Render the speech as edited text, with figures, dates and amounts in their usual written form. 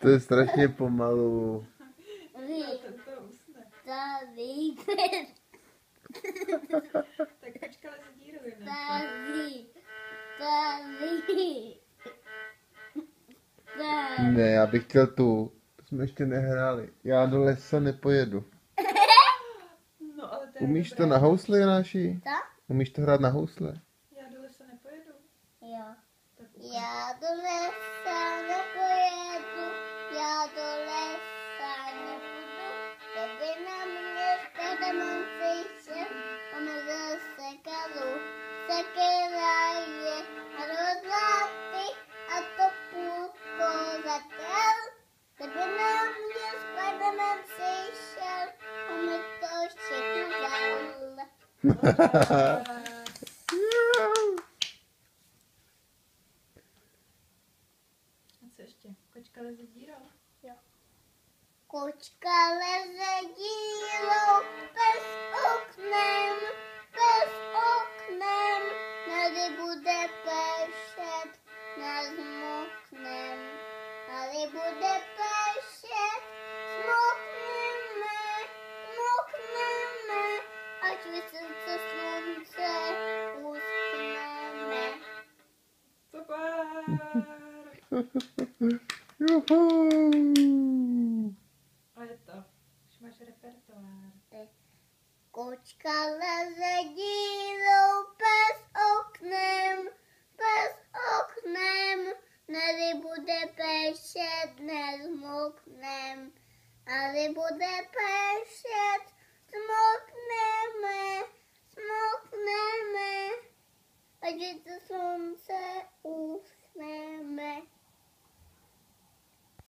To je strašně pomalu. To usne. Tady. Tak kočka leze dírou jinak. Tady. Tady. Ne, já bych chtěl tu. To jsme ještě nehráli. Já do lesa nepojedu. No, ale to je Umíš to dobré. na housle, Jonáši? Co? Umíš to hrát na housle? Já do lesa nepojedu. Jo. Tak ukáž. Já do lesa nepojedu, já do lesa nebudu, kdyby na mě spadl monstříček, on zase kalu, sekeraje a rozláty a to půlko zatel. Kdyby na mě spadl monstříček, on mi to všechno vzal. A co ještě? Kočka leze dírou. Kočka leze dírou bez oknem, nady bude pršet, nezmoknem. Nady bude pršet, zmokneme, až vysíce slunce uschneme. Super! Juhu. A je to. Už máš repertoár. Kočka leze dírou bez oknem, nady bude pršet, nezmoknem. Nady bude pršet, zmokneme, až vysíce slunce